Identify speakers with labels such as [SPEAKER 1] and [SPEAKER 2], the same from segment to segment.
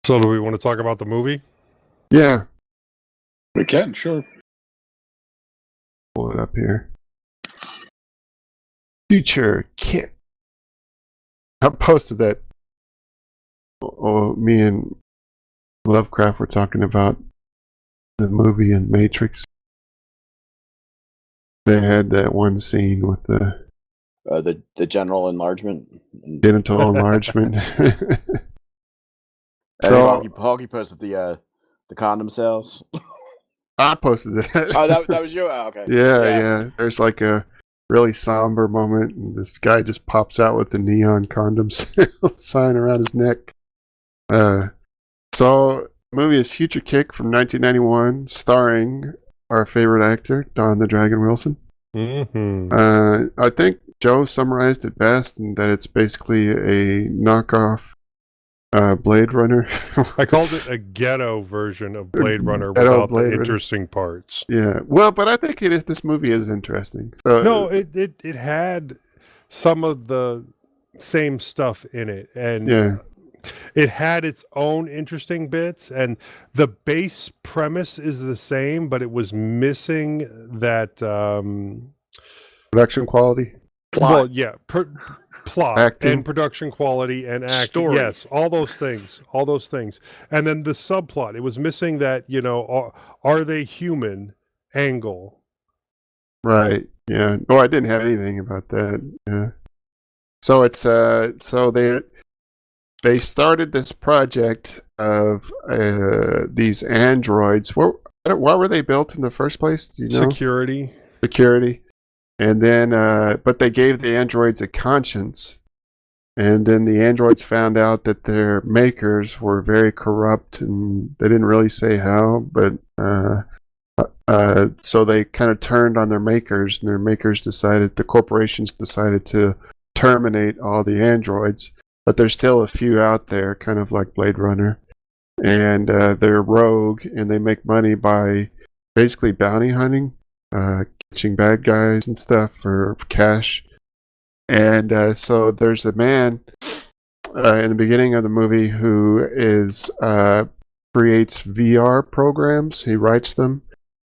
[SPEAKER 1] So do we want to talk about the movie?
[SPEAKER 2] Yeah.
[SPEAKER 3] We can, sure.
[SPEAKER 2] Pull it up here. Future Kit. I posted that. Me and Lovecraft were talking about the movie in Matrix. They had that one scene with
[SPEAKER 4] the general enlargement.
[SPEAKER 2] genital enlargement.
[SPEAKER 4] So Hoggy posted the condom sales.
[SPEAKER 2] I posted that.
[SPEAKER 4] Oh, that was you. Oh, okay.
[SPEAKER 2] Yeah. There's like a really somber moment, and this guy just pops out with the neon condom sign around his neck. So the movie is Future Kick from 1991, starring our favorite actor, Don the Dragon Wilson.
[SPEAKER 1] Mm-hmm.
[SPEAKER 2] I think Joe summarized it best, in that it's basically a knockoff Blade Runner.
[SPEAKER 1] I called it a ghetto version of Blade Runner without the interesting parts.
[SPEAKER 2] Yeah, well, but I think this movie is interesting. So,
[SPEAKER 1] no, it had some of the same stuff in it, and it had its own interesting bits, and the base premise is the same, but it was missing that
[SPEAKER 2] production quality.
[SPEAKER 3] Plot.
[SPEAKER 1] Well, yeah, plot,
[SPEAKER 2] acting,
[SPEAKER 1] and production quality, and acting.
[SPEAKER 3] Story.
[SPEAKER 1] Yes, all those things, and then the subplot. It was missing that, are they human angle.
[SPEAKER 2] Right. Yeah. Oh, I didn't have anything about that. Yeah. So it's so they started this project of these androids. Why were they built in the first place? Do you know? Security. And then, but they gave the androids a conscience. And then the androids found out that their makers were very corrupt, and they didn't really say how, but so they kind of turned on their makers, and their makers the corporations decided to terminate all the androids. But there's still a few out there, kind of like Blade Runner. And they're rogue, and they make money by basically bounty hunting, catching bad guys and stuff for cash. And so there's a man in the beginning of the movie who creates VR programs. He writes them,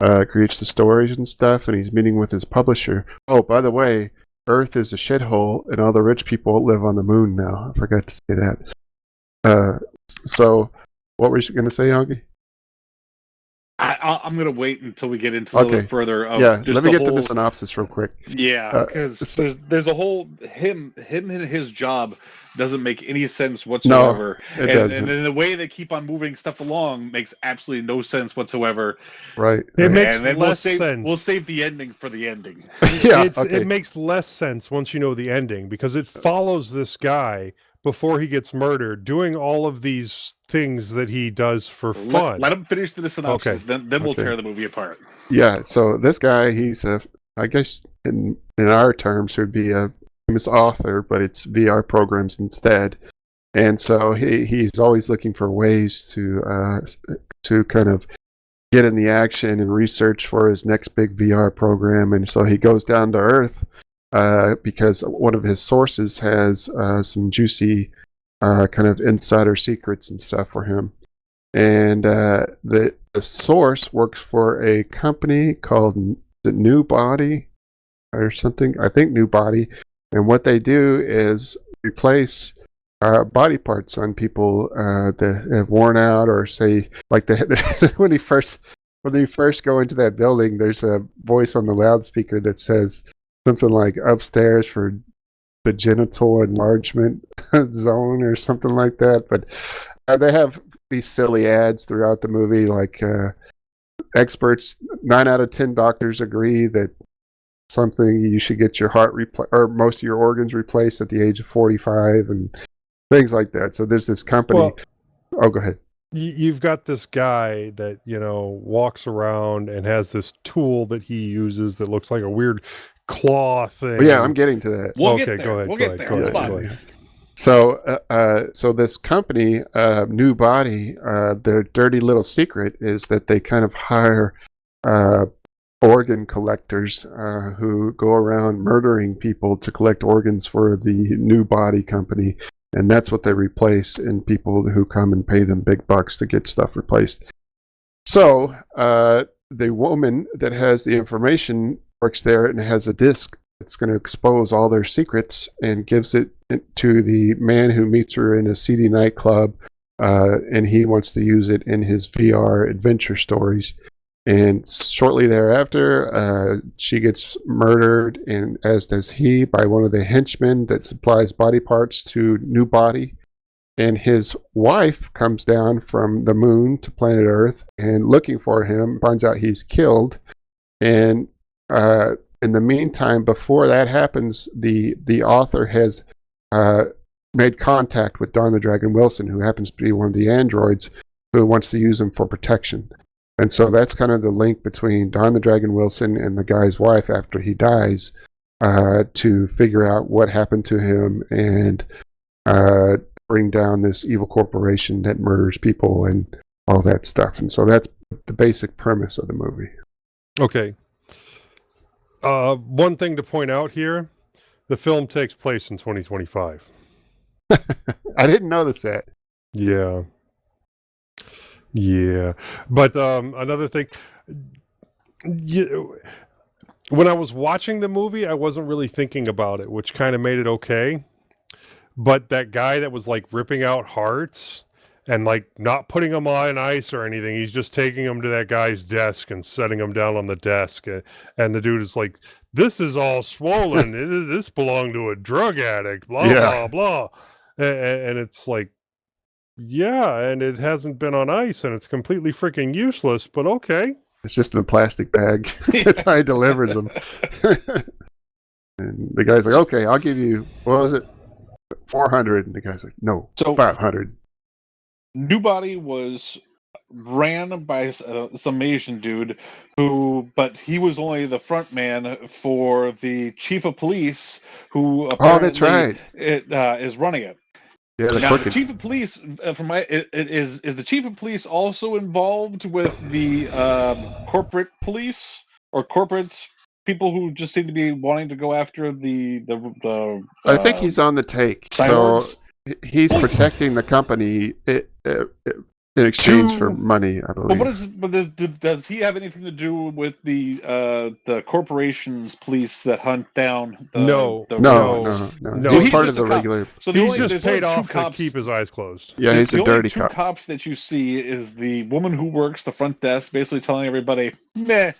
[SPEAKER 2] creates the stories and stuff, and he's meeting with his publisher. Oh, by the way, Earth is a shithole, and all the rich people live on the moon now. I forgot to say that. So, what were you going to say, Yogi?
[SPEAKER 3] I'm going to wait until we get into a little bit further.
[SPEAKER 2] Let me get to the synopsis real quick.
[SPEAKER 3] Yeah, because there's a whole him and his job doesn't make any sense whatsoever.
[SPEAKER 2] No, it doesn't.
[SPEAKER 3] And the way they keep on moving stuff along makes absolutely no sense whatsoever.
[SPEAKER 2] Right.
[SPEAKER 1] It makes less sense.
[SPEAKER 3] We'll save the ending for the ending.
[SPEAKER 1] It makes less sense once you know the ending, because it follows this guy before he gets murdered, doing all of these things that he does for fun.
[SPEAKER 3] Let him finish the synopsis, then we'll tear the movie apart.
[SPEAKER 2] Yeah, so this guy, he's I guess in our terms, would be a famous author, but it's VR programs instead. And so he's always looking for ways to kind of get in the action and research for his next big VR program. And so he goes down to Earth because one of his sources has some juicy kind of insider secrets and stuff for him. And the source works for a company called New Body or something. I think New Body. And what they do is replace body parts on people that have worn out, or say, like when you first go into that building, there's a voice on the loudspeaker that says something like "upstairs for the genital enlargement zone" or something like that. But they have these silly ads throughout the movie, like experts, 9 out of 10 doctors agree that something you should get your heart or most of your organs replaced at the age of 45, and things like that. So there's this company. Go ahead.
[SPEAKER 1] You've got this guy that walks around and has this tool that he uses that looks like a weird claw thing.
[SPEAKER 2] Well, yeah, I'm getting to that.
[SPEAKER 3] Go ahead.
[SPEAKER 2] So this company, New Body, their dirty little secret is that they kind of hire organ collectors who go around murdering people to collect organs for the New Body company. And that's what they replace in people who come and pay them big bucks to get stuff replaced. So the woman that has the information works there and has a disc that's going to expose all their secrets and gives it to the man who meets her in a seedy nightclub, and he wants to use it in his VR adventure stories. And shortly thereafter, she gets murdered, and as does he, by one of the henchmen that supplies body parts to New Body. And his wife comes down from the moon to planet Earth and looking for him, finds out he's killed. And in the meantime, before that happens, the author has made contact with Don the Dragon Wilson, who happens to be one of the androids, who wants to use him for protection. And so that's kind of the link between Don the Dragon Wilson and the guy's wife after he dies, to figure out what happened to him and bring down this evil corporation that murders people and all that stuff. And so that's the basic premise of the movie.
[SPEAKER 1] Okay. One thing to point out here, the film takes place in 2025.
[SPEAKER 2] I didn't notice that.
[SPEAKER 1] Yeah. Yeah. But another thing, when I was watching the movie, I wasn't really thinking about it, which kind of made it okay. But that guy that was like ripping out hearts and like not putting them on ice or anything, he's just taking them to that guy's desk and setting them down on the desk. And the dude is like, this is all swollen. This belonged to a drug addict, blah, blah, blah. And it's like, yeah, and it hasn't been on ice and it's completely freaking useless, but okay.
[SPEAKER 2] It's just in a plastic bag. That's how he delivers them. And the guy's like, okay, I'll give you, what was it? 400. And the guy's like, no, 500.
[SPEAKER 3] New Body was ran by some Asian dude but he was only the front man for the chief of police who apparently
[SPEAKER 2] that's right.
[SPEAKER 3] Is running it.
[SPEAKER 2] Yeah,
[SPEAKER 3] now, the chief of police, is the chief of police also involved with the corporate police or corporate people who just seem to be wanting to go after the
[SPEAKER 2] I think he's on the take.
[SPEAKER 3] cyborgs?
[SPEAKER 2] So he's protecting the company in exchange for money, I believe.
[SPEAKER 3] Does he have anything to do with the corporation's police that hunt down
[SPEAKER 2] No. He's part of the regular.
[SPEAKER 3] So
[SPEAKER 1] he's just paid off to keep his eyes closed.
[SPEAKER 2] Yeah, he's a dirty
[SPEAKER 3] cop. The two cops that you see is the woman who works the front desk, basically telling everybody, meh.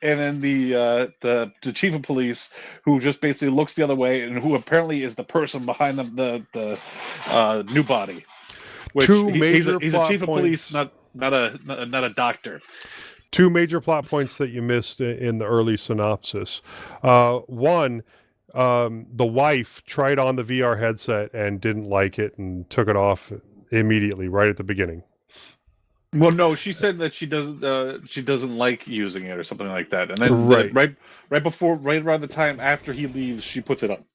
[SPEAKER 3] And then the chief of police, who just basically looks the other way, and who apparently is the person behind the New Body. Which he's a chief of police, not a doctor.
[SPEAKER 1] Two major plot points that you missed in the early synopsis. One, the wife tried on the VR headset and didn't like it and took it off immediately, right at the beginning.
[SPEAKER 3] Well, no, she said that she doesn't like using it or something like that, and then right around the time after he leaves, she puts it on.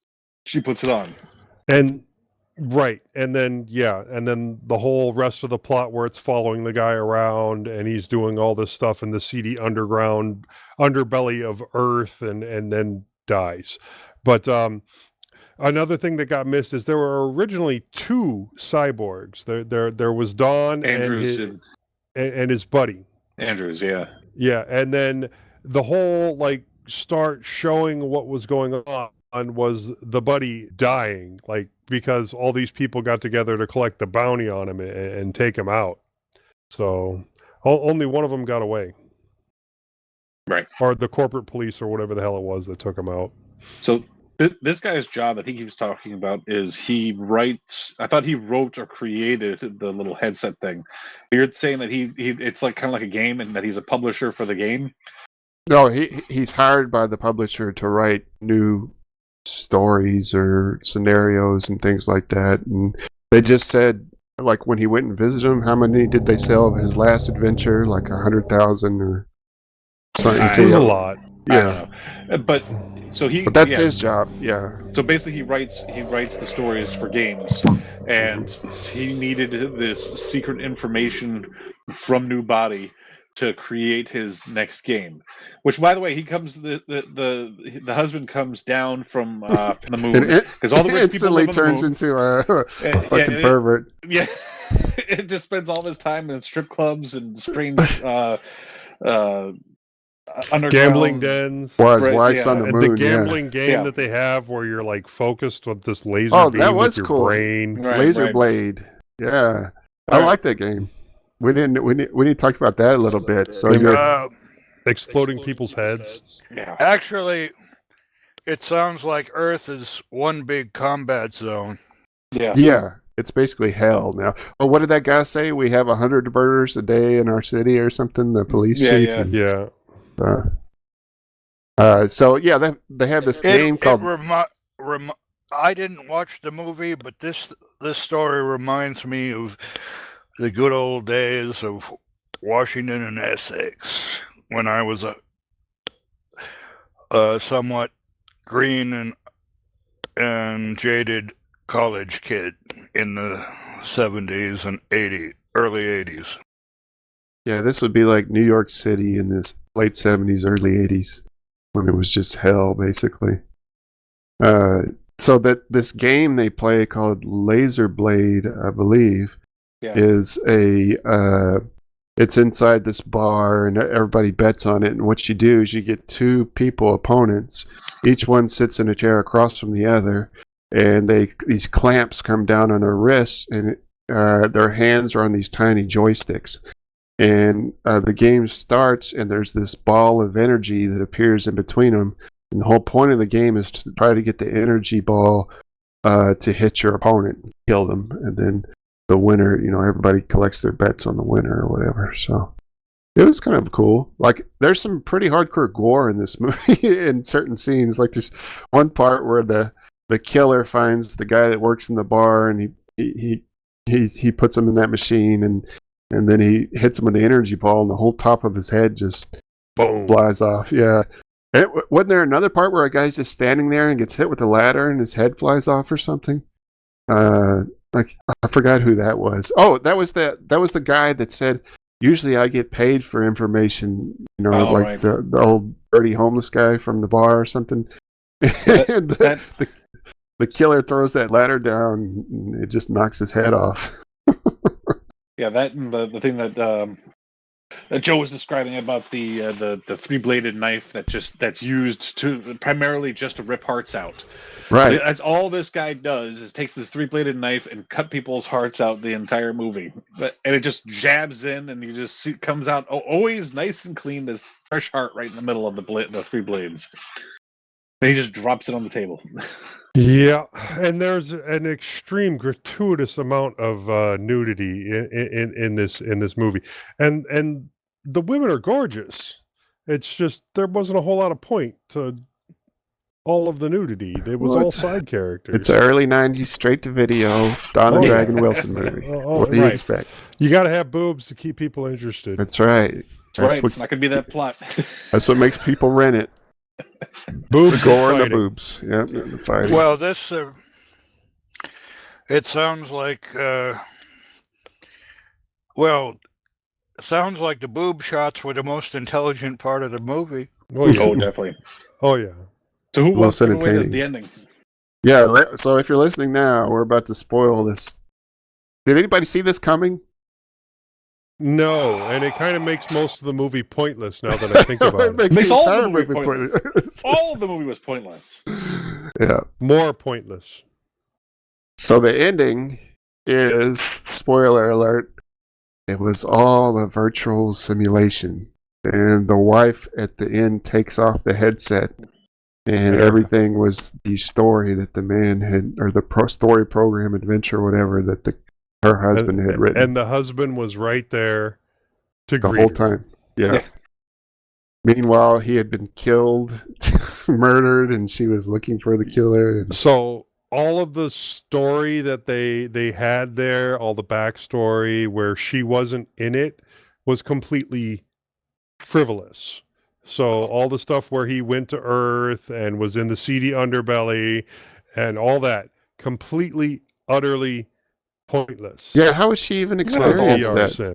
[SPEAKER 3] And
[SPEAKER 1] then the whole rest of the plot where it's following the guy around and he's doing all this stuff in the seedy underground underbelly of Earth and then dies. But another thing that got missed is there were originally two cyborgs. There was Don
[SPEAKER 3] Andrews
[SPEAKER 1] and his buddy.
[SPEAKER 3] Andrews, yeah.
[SPEAKER 1] Yeah, and then the whole start showing what was going on was the buddy dying, because all these people got together to collect the bounty on him and take him out. So only one of them got away.
[SPEAKER 3] Right.
[SPEAKER 1] Or the corporate police or whatever the hell it was that took him out.
[SPEAKER 3] So this guy's job that he keeps talking about is he writes. I thought he wrote or created the little headset thing. You're saying that he it's kind of like a game and that he's a publisher for the game?
[SPEAKER 2] No, he's hired by the publisher to write new stories or scenarios and things like that. And they just said, when he went and visited him, how many did they sell of his last adventure? 100,000 or something.
[SPEAKER 1] It was a lot.
[SPEAKER 2] Yeah.
[SPEAKER 3] But that's
[SPEAKER 2] his job. Yeah.
[SPEAKER 3] So basically, he writes the stories for games, and he needed this secret information from New Body to create his next game. Which, by the way, he comes the husband comes down from the moon because all the rich people
[SPEAKER 2] instantly
[SPEAKER 3] live on the
[SPEAKER 2] turns
[SPEAKER 3] moon.
[SPEAKER 2] into a fucking pervert.
[SPEAKER 3] Yeah, it just spends all of his time in strip clubs and strange underground
[SPEAKER 1] gambling dens.
[SPEAKER 2] Well, his wife's on the
[SPEAKER 1] And
[SPEAKER 2] moon.
[SPEAKER 1] the gambling game
[SPEAKER 3] Yeah.
[SPEAKER 1] that they have where you're like focused with this laser
[SPEAKER 2] Oh,
[SPEAKER 1] beam
[SPEAKER 2] that was
[SPEAKER 1] with your
[SPEAKER 2] cool.
[SPEAKER 1] brain.
[SPEAKER 3] Right,
[SPEAKER 2] Laser
[SPEAKER 3] right.
[SPEAKER 2] Blade. Yeah, I
[SPEAKER 3] All right.
[SPEAKER 2] like that game. We need to talk about that a little bit. So
[SPEAKER 1] Yeah,
[SPEAKER 2] you're
[SPEAKER 1] exploding people's heads.
[SPEAKER 3] Yeah.
[SPEAKER 5] Actually, it sounds like Earth is one big combat zone.
[SPEAKER 2] yeah, it's basically hell now. Well, what did that guy say? We have 100 murders a day in our city or something. The police chief.
[SPEAKER 3] Yeah.
[SPEAKER 2] and,
[SPEAKER 1] Yeah.
[SPEAKER 2] So yeah, they have this game called.
[SPEAKER 5] I didn't watch the movie, but this story reminds me of the good old days of Washington and Essex when I was a somewhat green and jaded college kid in the 70s and early 80s.
[SPEAKER 2] Yeah, this would be like New York City in this late 70s, early 80s, when it was just hell, basically. So that this game they play called Laser Blade, I believe, is it's inside this bar and everybody bets on it. And what you do is you get two people, opponents. Each one sits in a chair across from the other, and these clamps come down on their wrists, and their hands are on these tiny joysticks. And the game starts, and there's this ball of energy that appears in between them. And the whole point of the game is to try to get the energy ball to hit your opponent and kill them. And then the winner, everybody collects their bets on the winner or whatever. So it was kind of cool. Like, there's some pretty hardcore gore in this movie in certain scenes. Like, there's one part where the killer finds the guy that works in the bar, and he puts him in that machine, and then he hits him with the energy ball, and the whole top of his head just
[SPEAKER 1] Boom.
[SPEAKER 2] flies off. Yeah. Wasn't there another part where a guy's just standing there and gets hit with a ladder and his head flies off or something? Like, I forgot who that was. Oh, that was the guy that said, usually I get paid for information,
[SPEAKER 3] Right.
[SPEAKER 2] the old dirty homeless guy from the bar or something. And the killer throws that ladder down, and it just knocks his head off.
[SPEAKER 3] Yeah, that and the thing that Joe was describing about the three-bladed knife that's used primarily just to rip hearts out.
[SPEAKER 2] Right.
[SPEAKER 3] That's all this guy does is takes this three-bladed knife and cut people's hearts out the entire movie. And it just jabs in, and you just see it comes out always nice and clean, this fresh heart right in the middle of the three blades. And he just drops it on the table.
[SPEAKER 1] Yeah, and there's an extreme gratuitous amount of nudity in this movie, and the women are gorgeous. It's just there wasn't a whole lot of point to all of the nudity. It was all side characters.
[SPEAKER 2] It's an early 90s straight to video Don and Dragon Wilson movie. What do you expect?
[SPEAKER 1] You got to have boobs to keep people interested.
[SPEAKER 2] That's right.
[SPEAKER 3] It's not going to be that plot.
[SPEAKER 2] That's what makes people rent it.
[SPEAKER 1] Boobs,
[SPEAKER 2] gore and the boobs. Yep, the fighting.
[SPEAKER 5] Well, this it sounds like sounds like the boob shots were the most intelligent part of the movie.
[SPEAKER 1] Oh, yeah.
[SPEAKER 3] Oh, definitely.
[SPEAKER 1] Oh, yeah.
[SPEAKER 3] So who wants to give away
[SPEAKER 2] entertaining.
[SPEAKER 3] the ending?
[SPEAKER 2] Yeah, so if you're listening now, we're about to spoil this. Did anybody see this coming?
[SPEAKER 1] No, and it kind of makes most of the movie pointless now that I think about it.
[SPEAKER 3] Makes
[SPEAKER 2] the
[SPEAKER 3] all
[SPEAKER 2] entire
[SPEAKER 3] the movie
[SPEAKER 2] pointless.
[SPEAKER 3] All of the movie was pointless.
[SPEAKER 2] Yeah.
[SPEAKER 1] More pointless.
[SPEAKER 2] So the ending is, spoiler alert, it was all a virtual simulation. And the wife at the end takes off the headset, and everything was the story that the man had, or the story program adventure, whatever, that her husband had written.
[SPEAKER 1] And the husband was right there to
[SPEAKER 2] the
[SPEAKER 1] greet
[SPEAKER 2] whole
[SPEAKER 1] her.
[SPEAKER 2] time. Yeah. Meanwhile, he had been killed, murdered, and she was looking for the killer.
[SPEAKER 1] So all of the story that they had there, all the backstory where she wasn't in it, was completely frivolous. So all the stuff where he went to Earth and was in the seedy underbelly and all that, completely, utterly pointless.
[SPEAKER 2] Yeah, how would she even experience that?
[SPEAKER 1] Sim.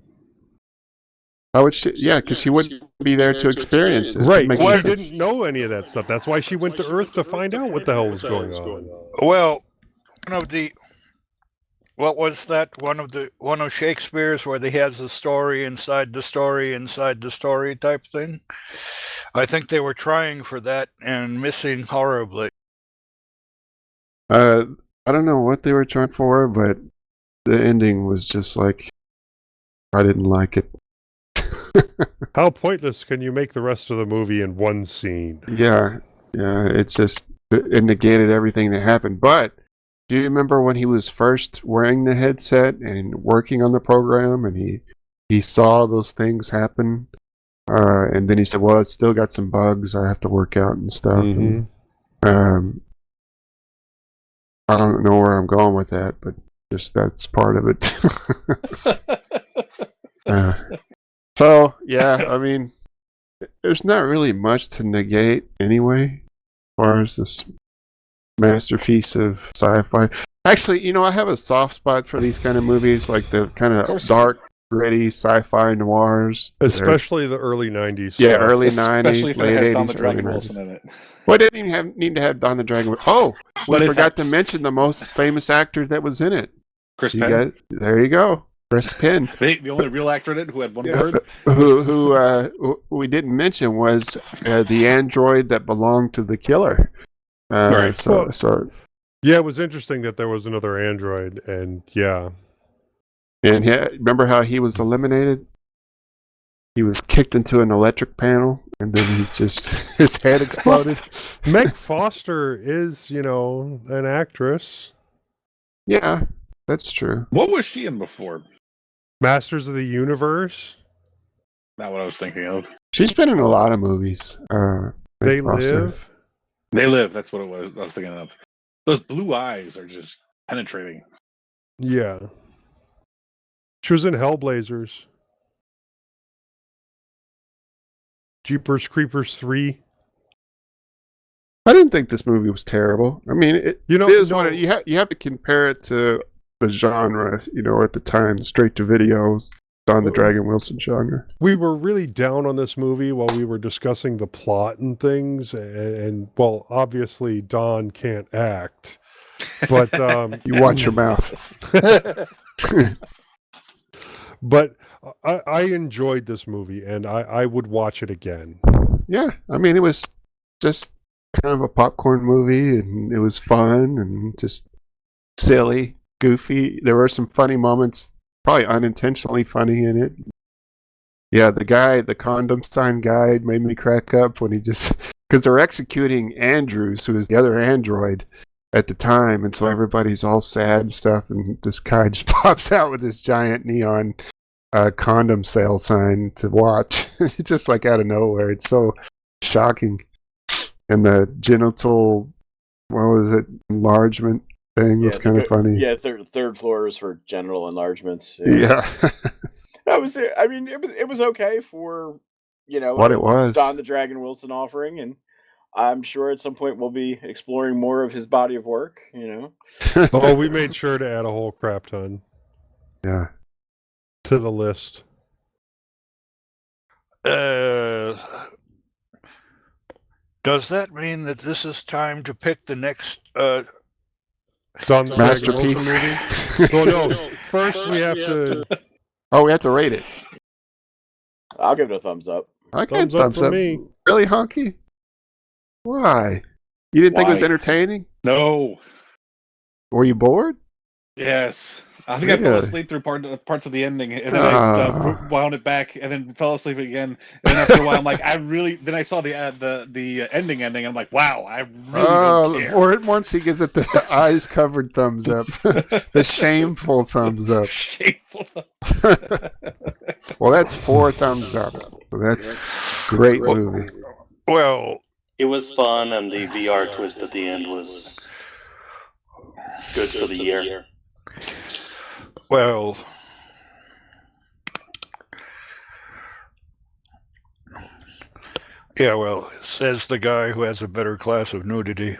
[SPEAKER 2] How would she? Yeah, because she wouldn't be there to experience it.
[SPEAKER 1] Right.
[SPEAKER 2] Makes
[SPEAKER 1] She
[SPEAKER 2] sense.
[SPEAKER 1] didn't know any of that stuff. That's why she went to Earth to find out what the hell was going on.
[SPEAKER 5] Well, what was that? One of Shakespeare's where he has the story inside the story inside the story type thing. I think they were trying for that and missing horribly.
[SPEAKER 2] I don't know what they were trying for, but the ending was just like, I didn't like it.
[SPEAKER 1] How pointless can you make the rest of the movie in one scene?
[SPEAKER 2] Yeah, it's just, it negated everything that happened. But do you remember when he was first wearing the headset and working on the program, and he saw those things happen, and then he said, "Well, it's still got some bugs. I have to work out and stuff."
[SPEAKER 1] Mm-hmm.
[SPEAKER 2] And, I don't know where I'm going with that, but just that's part of it. So yeah, I mean, there's not really much to negate anyway, as far as this masterpiece of sci-fi. Actually, I have a soft spot for these kind of movies, like the kind of dark, gritty sci-fi noirs.
[SPEAKER 1] Especially the early 90s.
[SPEAKER 2] Yeah,
[SPEAKER 1] stuff.
[SPEAKER 2] early
[SPEAKER 3] Especially
[SPEAKER 2] 90s,
[SPEAKER 3] if it
[SPEAKER 2] late
[SPEAKER 3] has Don
[SPEAKER 2] 80s,
[SPEAKER 3] the
[SPEAKER 2] early
[SPEAKER 3] Dragon
[SPEAKER 2] 90s.
[SPEAKER 3] Wilson in it.
[SPEAKER 2] Well, it didn't even need to have Don the Dragon. Oh, we
[SPEAKER 3] But it
[SPEAKER 2] forgot to
[SPEAKER 3] helps.
[SPEAKER 2] mention the most famous actor that was in it.
[SPEAKER 3] Chris Penn.
[SPEAKER 2] There you go. Chris Penn.
[SPEAKER 3] The only real actor in it who had one word.
[SPEAKER 2] Who we didn't mention was the android that belonged to the killer.
[SPEAKER 3] Right.
[SPEAKER 2] So
[SPEAKER 1] yeah, it was interesting that there was another android, and yeah.
[SPEAKER 2] And remember how he was eliminated? He was kicked into an electric panel, and then his head exploded.
[SPEAKER 1] Meg Foster is, an actress.
[SPEAKER 2] Yeah, that's true.
[SPEAKER 3] What was she in before?
[SPEAKER 1] Masters of the Universe.
[SPEAKER 3] Not what I was thinking of.
[SPEAKER 2] She's been in a lot of movies.
[SPEAKER 1] They
[SPEAKER 2] Meg Foster.
[SPEAKER 1] Live.
[SPEAKER 3] They Live. That's what it was. I was thinking of. Those blue eyes are just penetrating.
[SPEAKER 1] Yeah. She was in Hellblazers. Jeepers Creepers 3.
[SPEAKER 2] I didn't think this movie was terrible. I mean, it is
[SPEAKER 1] no.
[SPEAKER 2] what you have to compare it to the genre, at the time, straight to video, Don the Dragon Wilson genre.
[SPEAKER 1] We were really down on this movie while we were discussing the plot and things, and well, obviously Don can't act, but
[SPEAKER 2] You watch your mouth.
[SPEAKER 1] But I enjoyed this movie, and I would watch it again.
[SPEAKER 2] Yeah, I mean, it was just kind of a popcorn movie, and it was fun and just silly, goofy. There were some funny moments, probably unintentionally funny in it. Yeah, the condom sign guy made me crack up when because they're executing Andrews, who is the other android at the time, and so everybody's all sad and stuff, and this guy just pops out with this giant neon condom sale sign to watch. It's just like out of nowhere. It's so shocking. And the genital, what was it, enlargement thing was kind of funny.
[SPEAKER 4] Yeah, third floor is for genital enlargements.
[SPEAKER 2] Yeah.
[SPEAKER 4] It was okay for,
[SPEAKER 2] what it was.
[SPEAKER 4] Don the Dragon Wilson offering, and I'm sure at some point we'll be exploring more of his body of work,
[SPEAKER 1] Oh, we made sure to add a whole crap ton.
[SPEAKER 2] Yeah.
[SPEAKER 1] To the list.
[SPEAKER 5] Does that mean that this is time to pick the next
[SPEAKER 1] Don the
[SPEAKER 2] Masterpiece
[SPEAKER 1] Dragon Wilson movie? Well, no. First, we have to.
[SPEAKER 2] Oh, we have to rate it.
[SPEAKER 4] I'll give it a thumbs up.
[SPEAKER 2] Okay,
[SPEAKER 1] Thumbs up for me.
[SPEAKER 2] Really, Honky? Why? You didn't think it was entertaining?
[SPEAKER 3] No.
[SPEAKER 2] Were you bored?
[SPEAKER 3] Yes. I think I fell asleep through parts of the ending, and then I wound it back, and then fell asleep again. And then after a while, I'm like, then I saw the ending. I'm like, wow, I really don't care.
[SPEAKER 2] Or once he gives it the eyes covered thumbs up, the shameful thumbs up.
[SPEAKER 3] Shameful thumbs up.
[SPEAKER 2] Well, that's 4 thumbs up. So that's great movie.
[SPEAKER 5] Well,
[SPEAKER 6] it was fun, and the VR twist at the end was good for the year.
[SPEAKER 5] Well, yeah, says the guy who has a better class of nudity.